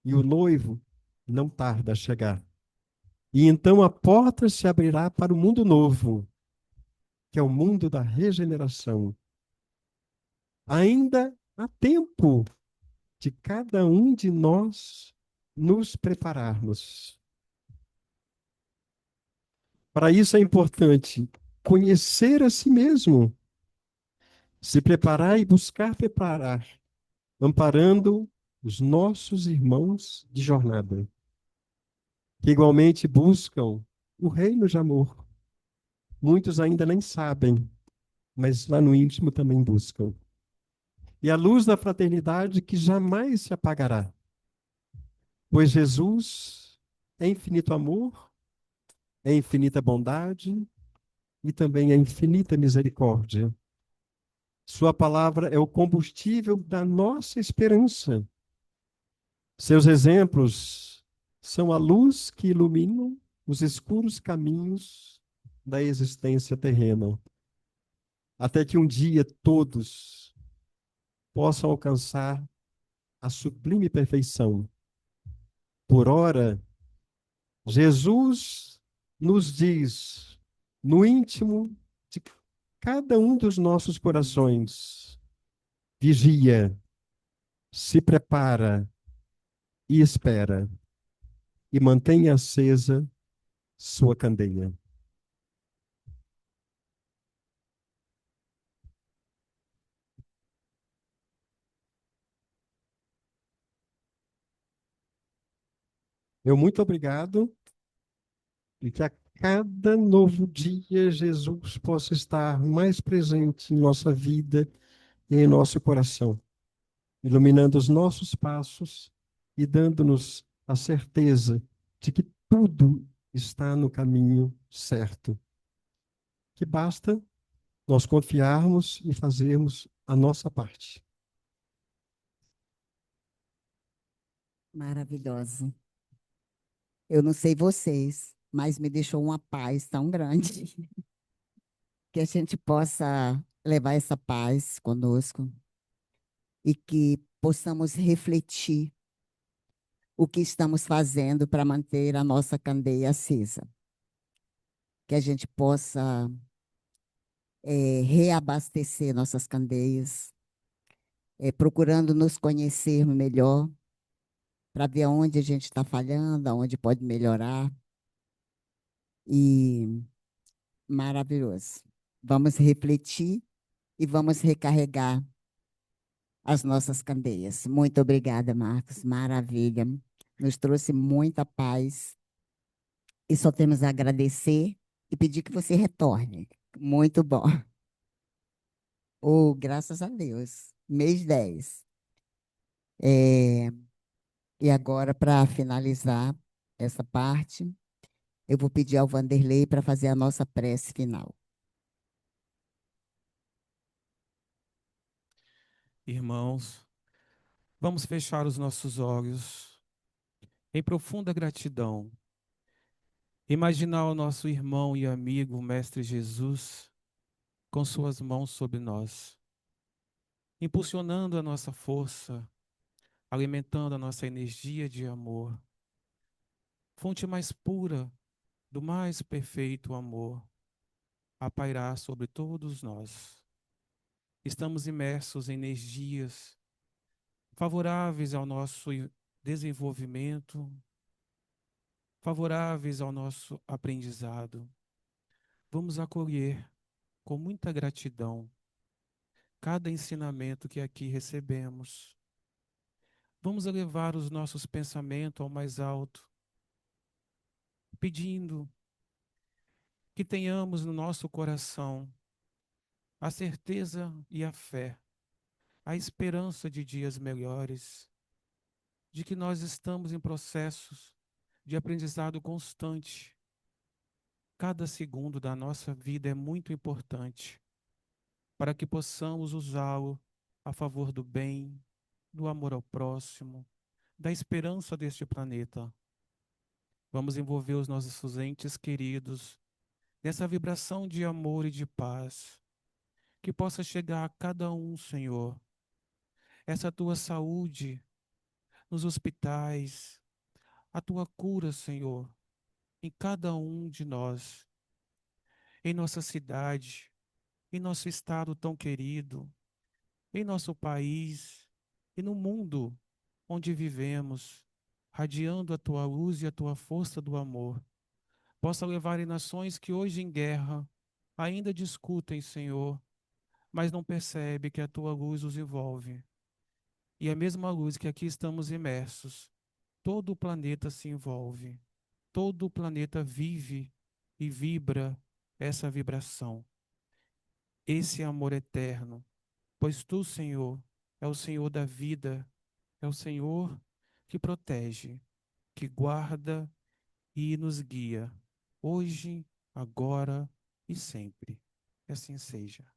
C: e o noivo não tarda a chegar. E então a porta se abrirá para o mundo novo, que é o mundo da regeneração. Ainda há tempo de cada um de nós nos prepararmos. Para isso é importante conhecer a si mesmo, se preparar e buscar preparar, amparando os nossos irmãos de jornada, que igualmente buscam o reino de amor. Muitos ainda nem sabem, mas lá no íntimo também buscam. E a luz da fraternidade que jamais se apagará, pois Jesus é infinito amor, é infinita bondade e também é infinita misericórdia. Sua palavra é o combustível da nossa esperança. Seus exemplos são a luz que ilumina os escuros caminhos da existência terrena, até que um dia todos possam alcançar a sublime perfeição. Por ora, Jesus nos diz, no íntimo de cada um dos nossos corações, vigia, se prepara e espera, e mantenha acesa sua candeia. Meu muito obrigado e que a cada novo dia Jesus possa estar mais presente em nossa vida e em nosso coração, iluminando os nossos passos e dando-nos a certeza de que tudo está no caminho certo. Que basta nós confiarmos e fazermos a nossa parte.
A: Maravilhosa. Eu não sei vocês, mas me deixou uma paz tão grande que a gente possa levar essa paz conosco e que possamos refletir o que estamos fazendo para manter a nossa candeia acesa. Que a gente possa reabastecer nossas candeias, procurando nos conhecer melhor, para ver onde a gente está falhando, aonde pode melhorar. E maravilhoso. Vamos refletir e vamos recarregar as nossas candeias. Muito obrigada, Marcos. Maravilha. Nos trouxe muita paz. E só temos a agradecer e pedir que você retorne. Muito bom. Oh, graças a Deus. Mês 10. É, e agora, para finalizar essa parte, eu vou pedir ao Vanderlei para fazer a nossa prece final.
B: Irmãos, vamos fechar os nossos olhos em profunda gratidão. Imaginar o nosso irmão e amigo, o Mestre Jesus, com suas mãos sobre nós, impulsionando a nossa força, alimentando a nossa energia de amor, fonte mais pura do mais perfeito amor, a pairar sobre todos nós. Estamos imersos em energias favoráveis ao nosso desenvolvimento, favoráveis ao nosso aprendizado. Vamos acolher com muita gratidão cada ensinamento que aqui recebemos. Vamos elevar os nossos pensamentos ao mais alto, pedindo que tenhamos no nosso coração a certeza e a fé, a esperança de dias melhores, de que nós estamos em processos de aprendizado constante. Cada segundo da nossa vida é muito importante para que possamos usá-lo a favor do bem, do amor ao próximo, da esperança deste planeta. Vamos envolver os nossos entes queridos nessa vibração de amor e de paz, que possa chegar a cada um, Senhor, essa tua saúde nos hospitais, a tua cura, Senhor, em cada um de nós, em nossa cidade, em nosso estado tão querido, em nosso país e no mundo onde vivemos, radiando a tua luz e a tua força do amor. Possa levar em nações que hoje em guerra ainda discutem, Senhor, mas não percebe que a tua luz os envolve. E a mesma luz que aqui estamos imersos, todo o planeta se envolve, todo o planeta vive e vibra essa vibração, esse amor eterno, pois tu, Senhor, é o Senhor da vida, é o Senhor que protege, que guarda e nos guia, hoje, agora e sempre. Que assim seja.